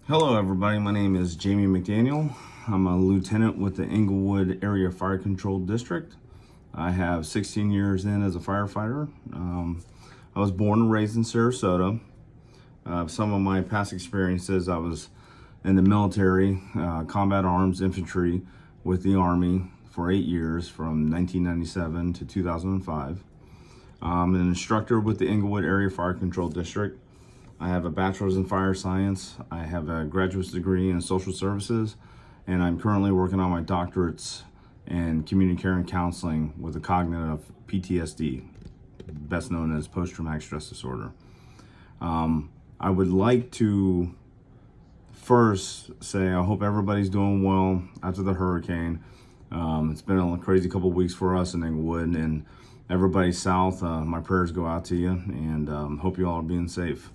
Hello everybody, my name is Jamie McDaniel. I'm a lieutenant with the Inglewood Area Fire Control District. I have 16 years in as a firefighter. I was born and raised in Sarasota. Some of my past experiences, I was in the military, combat arms infantry with the Army for 8 years from 1997 to 2005. I'm an instructor with the Inglewood Area Fire Control District. I have a bachelor's in fire science. I have a graduate degree in social services, and I'm currently working on my doctorates in community care and counseling with a cognitive PTSD, best known as post-traumatic stress disorder. I would like to first say I hope everybody's doing well after the hurricane. It's been a crazy couple of weeks for us in Inglewood, and everybody south, my prayers go out to you, and hope you all are being safe.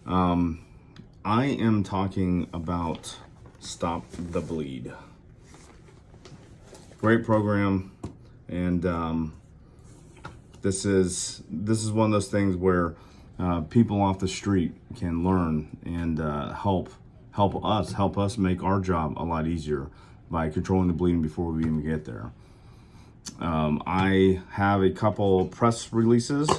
I am talking about Stop the Bleed. Great program, and this is one of those things where people off the street can learn and help us make our job a lot easier by controlling the bleeding before we even get there. I have a couple press releases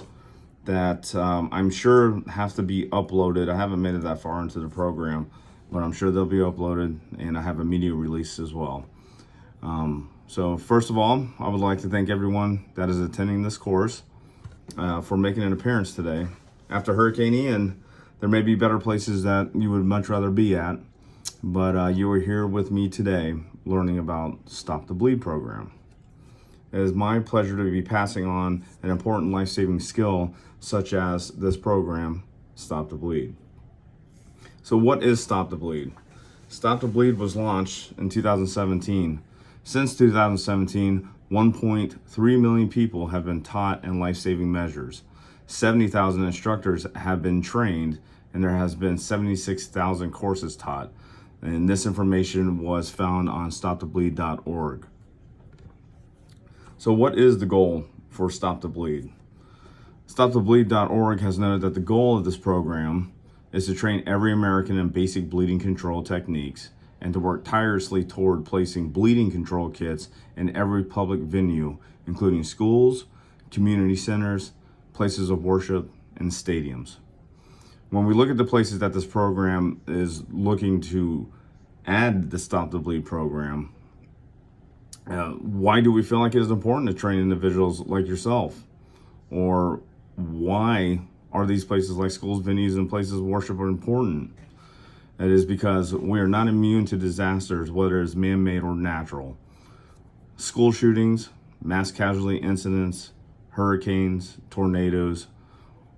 that I'm sure have to be uploaded. I haven't made it that far into the program, but I'm sure they'll be uploaded, and I have a media release as well. So first of all, I would like to thank everyone that is attending this course for making an appearance today. After Hurricane Ian, there may be better places that you would much rather be at, but you are here with me today learning about Stop the Bleed program. It is my pleasure to be passing on an important life-saving skill such as this program, Stop the Bleed. So what is Stop the Bleed? Stop the Bleed was launched in 2017. Since 2017, 1.3 million people have been taught in life-saving measures. 70,000 instructors have been trained, and there has been 76,000 courses taught. And this information was found on stopthebleed.org. So what is the goal for Stop the Bleed? StopTheBleed.org has noted that the goal of this program is to train every American in basic bleeding control techniques and to work tirelessly toward placing bleeding control kits in every public venue, including schools, community centers, places of worship, and stadiums. When we look at the places that this program is looking to add the Stop the Bleed program, why do we feel like it is important to train individuals like yourself? Or why are these places like schools, venues, and places of worship are important? It is because we are not immune to disasters, whether it's man-made or natural. School shootings, mass casualty incidents, hurricanes, tornadoes,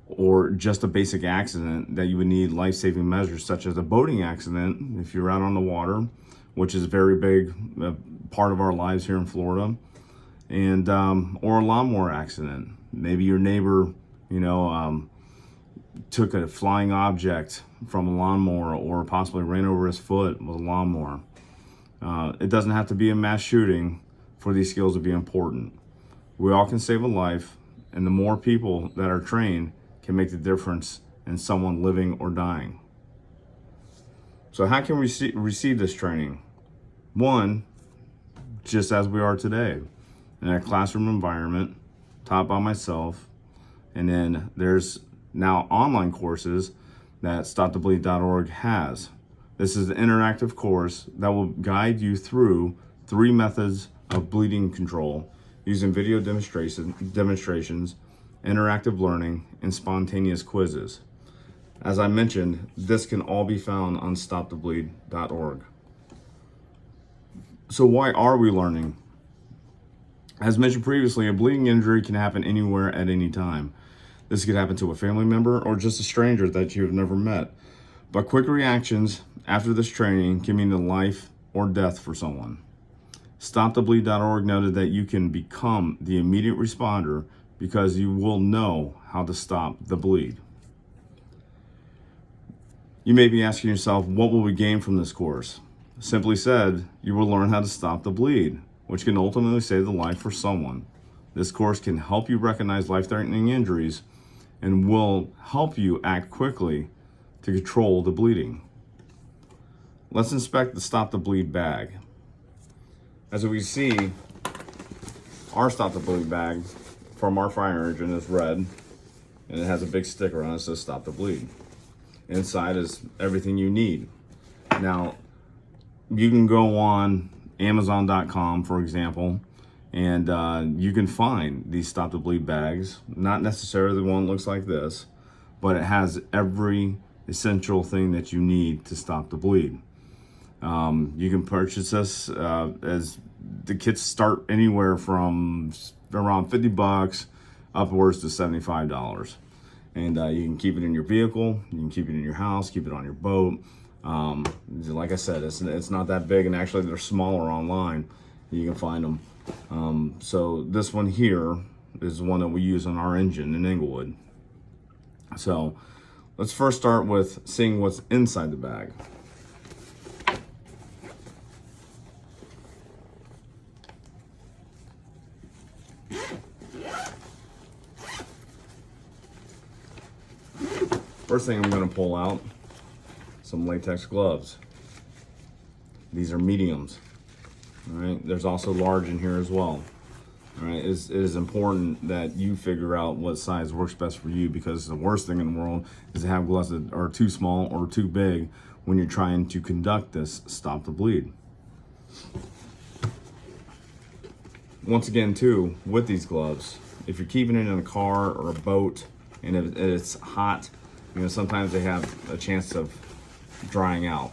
or just a basic accident that you would need life-saving measures, such as a boating accident if you're out on the water, which is a very big part of our lives here in Florida, and or a lawnmower accident. Maybe your neighbor, took a flying object from a lawnmower or possibly ran over his foot with a lawnmower. It doesn't have to be a mass shooting for these skills to be important. We all can save a life, and the more people that are trained can make the difference in someone living or dying. So how can we receive this training? One, just as we are today, in a classroom environment, taught by myself, and then there's now online courses that stopthebleed.org has. This is an interactive course that will guide you through 3 methods of bleeding control using video demonstrations, interactive learning, and spontaneous quizzes. As I mentioned, this can all be found on stopthebleed.org. So why are we learning? As mentioned previously, a bleeding injury can happen anywhere at any time. This could happen to a family member or just a stranger that you have never met. But quick reactions after this training can mean the life or death for someone. StopTheBleed.org noted that you can become the immediate responder because you will know how to stop the bleed. You may be asking yourself, what will we gain from this course? Simply said, you will learn how to stop the bleed, which can ultimately save the life for someone. This course can help you recognize life-threatening injuries and will help you act quickly to control the bleeding. let's inspect the Stop the Bleed bag. As we see, our Stop the Bleed bag from our fire engine is red, and it has a big sticker on it that says Stop the Bleed. Inside is everything you need. Now, you can go on Amazon.com, for example, and you can find these Stop the Bleed bags. Not necessarily the one that looks like this, but it has every essential thing that you need to stop the bleed. You can purchase this as the kits start anywhere from around 50 bucks upwards to $75. And you can keep it in your vehicle, you can keep it in your house, keep it on your boat. Like I said, it's not that big, and actually they're smaller online. You can find them. So this one here is the one that we use on our engine in Inglewood. So let's first start with seeing what's inside the bag. First thing I'm going to pull out, some latex gloves. These are mediums. All right, there's also large in here as well. All right, it is important that you figure out what size works best for you, because the worst thing in the world is to have gloves that are too small or too big when you're trying to conduct this Stop the Bleed. Once again, too, with these gloves, if you're keeping it in a car or a boat and if it's hot, you know, sometimes they have a chance of drying out.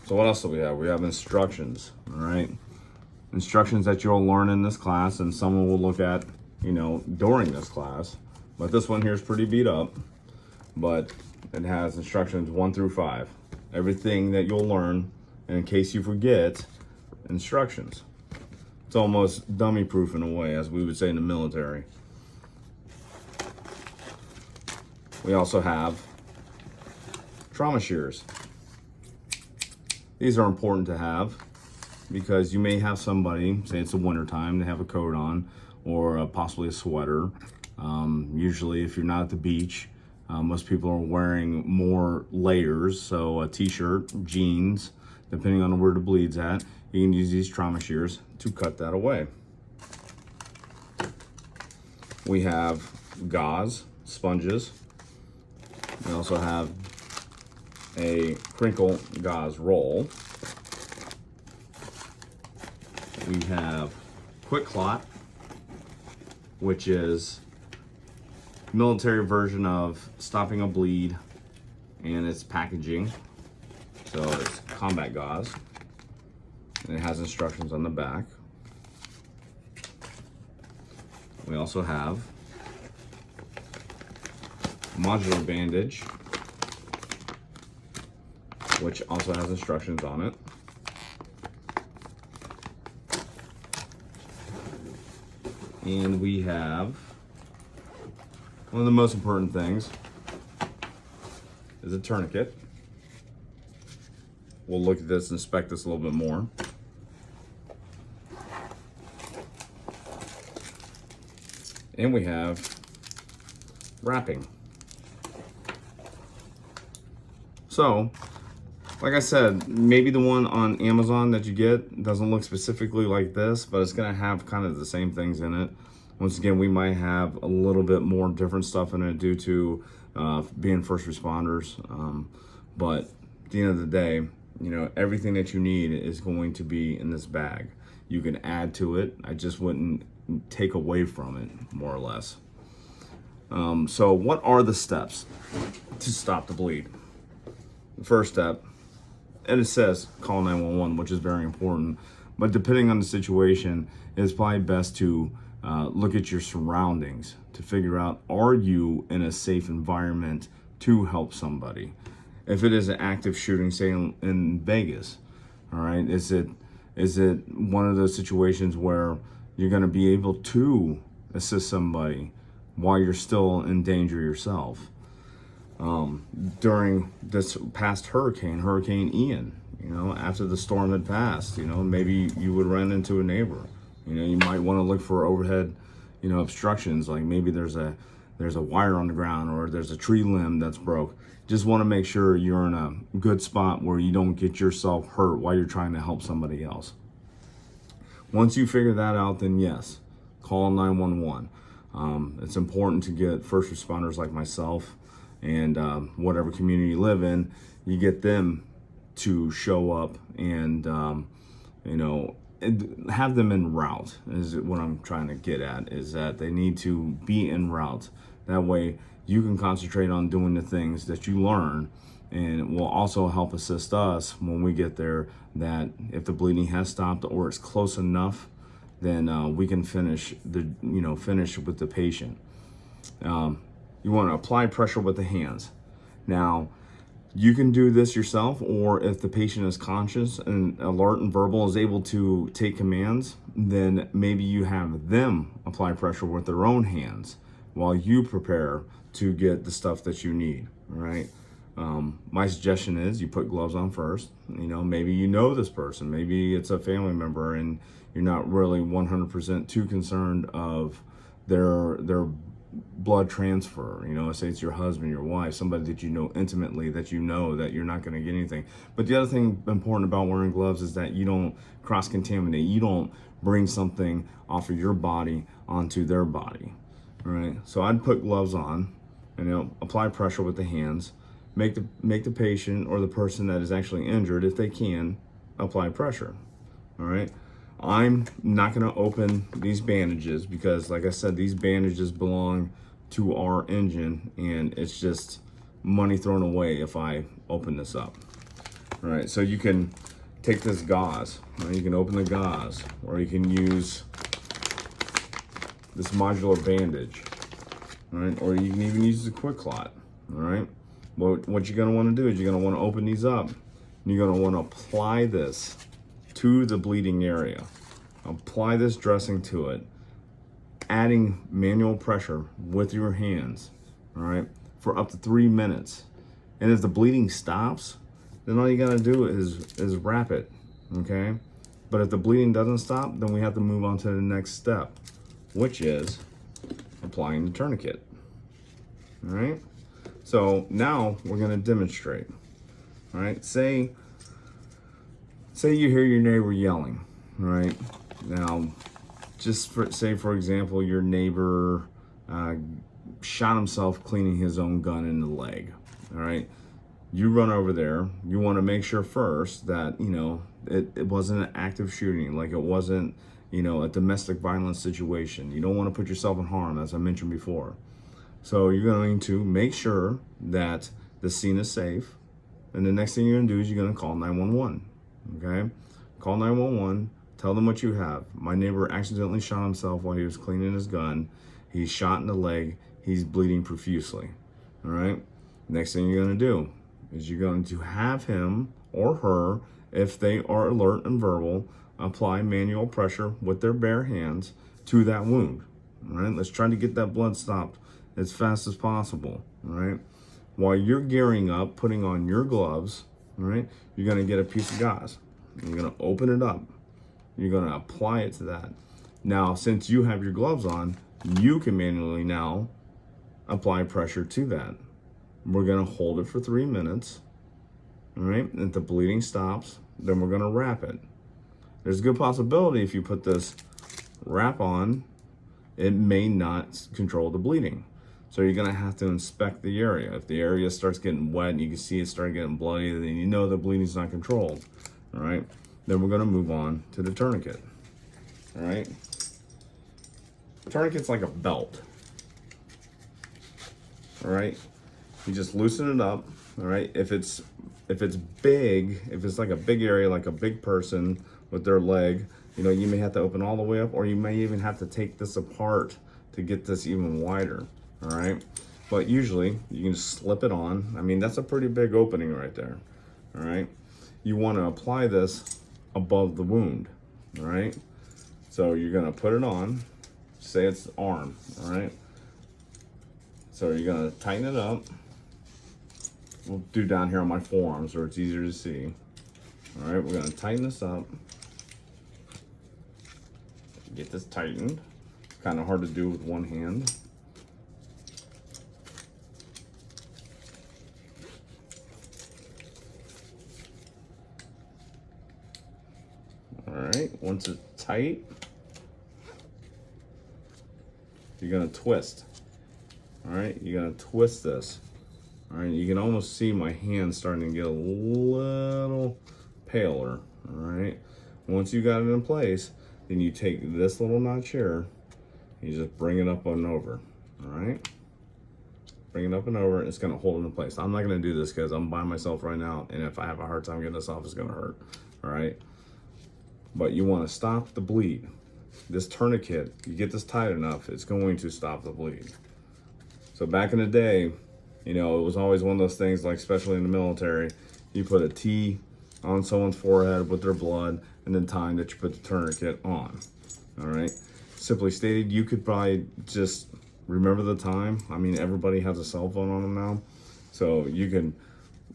So what else do we have? We have instructions, all right? Instructions that you'll learn in this class, and someone will look at, you know, during this class. But this one here is pretty beat up, but it has instructions 1 through 5. Everything that you'll learn, and in case you forget, instructions. It's almost dummy proof in a way, as we would say in the military. We also have trauma shears. These are important to have because you may have somebody, say it's the winter time, they have a coat on or possibly a sweater. Usually if you're not at the beach, most people are wearing more layers. So a t-shirt, jeans, depending on where the bleed's at, you can use these trauma shears to cut that away. We have gauze, sponges. We also have a crinkle gauze roll. We have Quick Clot, which is military version of stopping a bleed, and it's packaging. So it's combat gauze, and it has instructions on the back. We also have modular bandage, which also has instructions on it. And we have one of the most important things is a tourniquet. We'll look at this and inspect this a little bit more. And we have wrapping. So, like I said, maybe the one on Amazon that you get doesn't look specifically like this, but it's gonna have kind of the same things in it. Once again, we might have a little bit more different stuff in it due to being first responders. But at the end of the day, you know, everything that you need is going to be in this bag. You can add to it. I just wouldn't take away from it, more or less. So what are the steps to stop the bleed? The first step, and it says call 911, which is very important, but depending on the situation, it's probably best to look at your surroundings to figure out, are you in a safe environment to help somebody? If it is an active shooting, say in Vegas, all right, is it one of those situations where you're going to be able to assist somebody while you're still in danger yourself? During this past Hurricane Ian, you know, after the storm had passed, you know, maybe you would run into a neighbor. You know, you might want to look for overhead, you know, obstructions, like maybe there's there's a wire on the ground or there's a tree limb that's broke. Just want to make sure you're in a good spot where you don't get yourself hurt while you're trying to help somebody else. Once you figure that out, then yes, call 911. It's important to get first responders like myself and whatever community you live in, you get them to show up and, have them en route is what I'm trying to get at, is that they need to be en route. That way you can concentrate on doing the things that you learn, and it will also help assist us when we get there, that if the bleeding has stopped or it's close enough, then we can finish with the patient. You want to apply pressure with the hands. Now, you can do this yourself, or if the patient is conscious and alert and verbal, is able to take commands, then maybe you have them apply pressure with their own hands while you prepare to get the stuff that you need, all right? My suggestion is you put gloves on first. Maybe you know this person, maybe it's a family member, and you're not really 100% too concerned of their blood transfer. Say it's your husband, your wife, somebody that you know intimately, that you know that you're not going to get anything. But the other thing important about wearing gloves is that you don't cross-contaminate. You don't bring something off of your body onto their body, all right? So I'd put gloves on and apply pressure with the hands. Make the patient or the person that is actually injured, if they can, apply pressure, all right? I'm not going to open these bandages because, like I said, these bandages belong to our engine, and it's just money thrown away if I open this up. All right, so you can take this gauze, right? You can open the gauze, or you can use this modular bandage, all right? Or you can even use the quick clot, all right? What you're going to want to do is you're going to want to open these up, and you're going to want to apply this to the bleeding area. Apply this dressing to it, adding manual pressure with your hands, all right, for up to 3 minutes. And if the bleeding stops, then all you gotta do is wrap it, okay? But if the bleeding doesn't stop, then we have to move on to the next step, which is applying the tourniquet, all right? So now we're gonna demonstrate, all right? Say you hear your neighbor yelling, all right? Now, say for example, your neighbor shot himself cleaning his own gun in the leg, all right? You run over there. You want to make sure first that, it wasn't an active shooting, like it wasn't, a domestic violence situation. You don't want to put yourself in harm, as I mentioned before. So you're going to make sure that the scene is safe. And the next thing you're going to do is you're going to call 911, okay? Call 911, tell them what you have. My neighbor accidentally shot himself while he was cleaning his gun. He's shot in the leg. He's bleeding profusely, all right? Next thing you're going to do is you're going to have him or her, if they are alert and verbal, apply manual pressure with their bare hands to that wound, all right? Let's try to get that blood stopped as fast as possible, all right? While you're gearing up, putting on your gloves, all right, you're going to get a piece of gauze. You're going to open it up. You're going to apply it to that. Now, since you have your gloves on, you can manually now apply pressure to that. We're going to hold it for 3 minutes, all right? If the bleeding stops, then we're going to wrap it. There's a good possibility if you put this wrap on, it may not control the bleeding. So you're going to have to inspect the area. If the area starts getting wet and you can see it start getting bloody, then you know the bleeding's not controlled, all right? Then we're going to move on to the tourniquet, all right? Tourniquet's like a belt, all right? You just loosen it up, all right? If it's big, if it's like a big area, like a big person with their leg, you may have to open all the way up, or you may even have to take this apart to get this even wider, all right? But usually you can just slip it on. I mean, that's a pretty big opening right there, all right? You want to apply this above the wound, all right? So you're gonna put it on, say it's the arm, all right? So you're gonna tighten it up. We'll do down here on my forearm so it's easier to see. All right, we're gonna tighten this up. Get this tightened. Kind of hard to do with one hand. right? Once it's tight, you're gonna twist. All right, you're gonna twist this. All right, you can almost see my hand starting to get a little paler. All right, once you got it in place, then you take this little notch here, you just bring it up and over. All right, bring it up and over, and it's gonna hold it in place. I'm not gonna do this because I'm by myself right now, and if I have a hard time getting this off, it's gonna hurt. All right, but you want to stop the bleed. This tourniquet, you get this tight enough, it's going to stop the bleed. So back in the day, you know, it was always one of those things, like especially in the military, you put a T on someone's forehead with their blood, and then time that you put the tourniquet on. All right. Simply stated, you could probably just remember the time. I mean, everybody has a cell phone on them now, so you can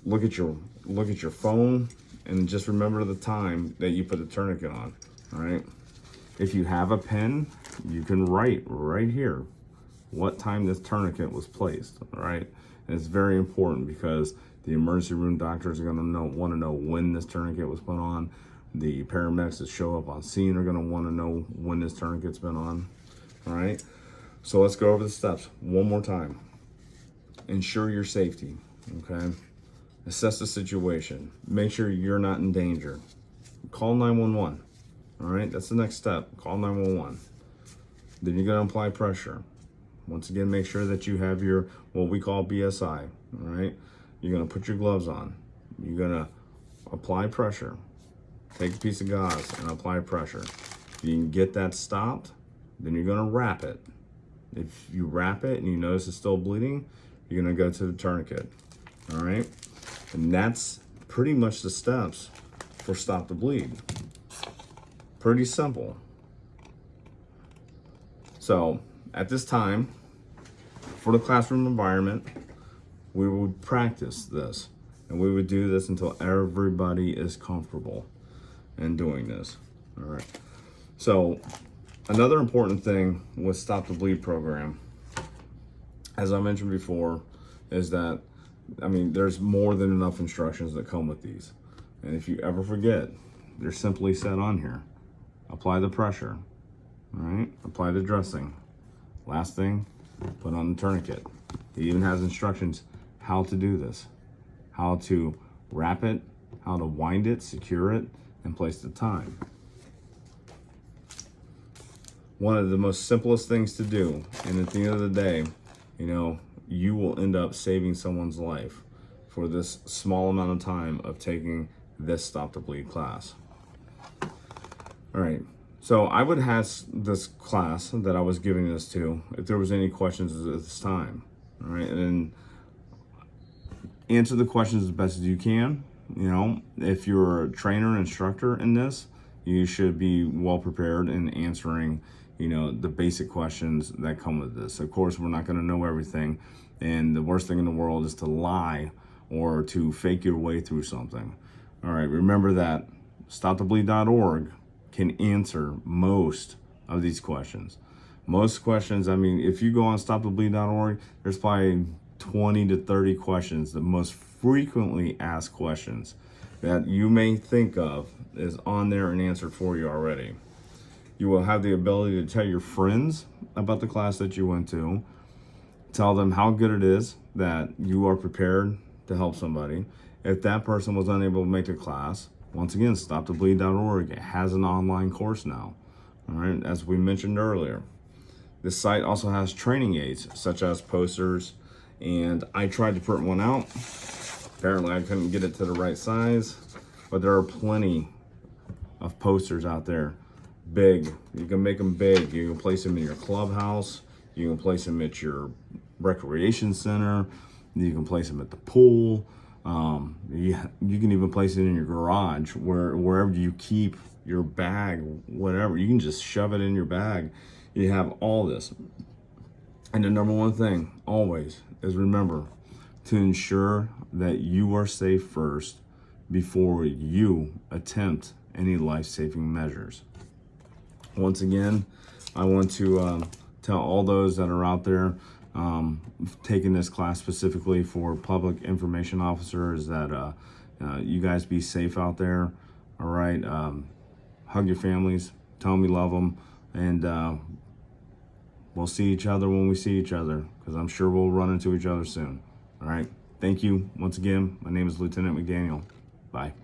look at your phone and just remember the time that you put the tourniquet on. All right. If you have a pen, you can write right here what time this tourniquet was placed. All right. And it's very important because the emergency room doctors are going to want to know when this tourniquet was put on. The paramedics that show up on scene are going to want to know when this tourniquet's been on. All right. So let's go over the steps one more time. Ensure your safety. Okay. Assess the situation. Make sure you're not in danger. Call 911. All right. That's the next step. Call 911. Then you're going to apply pressure. Once again, make sure that you have your, what we call BSI, all right? You're gonna put your gloves on. You're gonna apply pressure. Take a piece of gauze and apply pressure. If you can get that stopped, then you're gonna wrap it. If you wrap it and you notice it's still bleeding, you're gonna go to the tourniquet, all right? And that's pretty much the steps for stop the bleed. Pretty simple. So, at this time, for the classroom environment, we would practice this, and we would do this until everybody is comfortable in doing this. All right. So another important thing with Stop the Bleed program, as I mentioned before, is that, I mean, there's more than enough instructions that come with these. And if you ever forget, they're simply said on here. Apply the pressure, all right? Apply the dressing. Last thing, put on the tourniquet. It even has instructions how to do this, how to wrap it, how to wind it, secure it, and place the time. One of the most simplest things to do, and at the end of the day, you know, you will end up saving someone's life for this small amount of time of taking this Stop the Bleed class. All right. So I would ask this class that I was giving this to if there was any questions at this time, all right? And answer the questions as best as you can. You know, if you're a trainer and instructor in this, you should be well prepared in answering, you know, the basic questions that come with this. Of course, we're not going to know everything, and the worst thing in the world is to lie or to fake your way through something. All right, remember that stopthebleed.org can answer most of these questions. Most questions, I mean, if you go on stopthebleed.org, there's probably 20 to 30 questions, the most frequently asked questions that you may think of is on there and answered for you already. You will have the ability to tell your friends about the class that you went to, tell them how good it is that you are prepared to help somebody. If that person was unable to make the class, once again, stopthebleed.org, it has an online course now, all right, as we mentioned earlier. This site also has training aids, such as posters, and I tried to print one out. Apparently, I couldn't get it to the right size, but there are plenty of posters out there. Big, you can make them big. You can place them in your clubhouse. You can place them at your recreation center. You can place them at the pool. You can even place it in your garage, wherever you keep your bag, whatever. You can just shove it in your bag. You have all this. And the number one thing always is remember to ensure that you are safe first before you attempt any life-saving measures. Once again, I want to tell all those that are out there taking this class specifically for public information officers that you guys be safe out there. All right. hug your families, tell them you love them, and we'll see each other when we see each other, because I'm sure we'll run into each other soon. All right. Thank you once again. My name is Lieutenant McDaniel. Bye.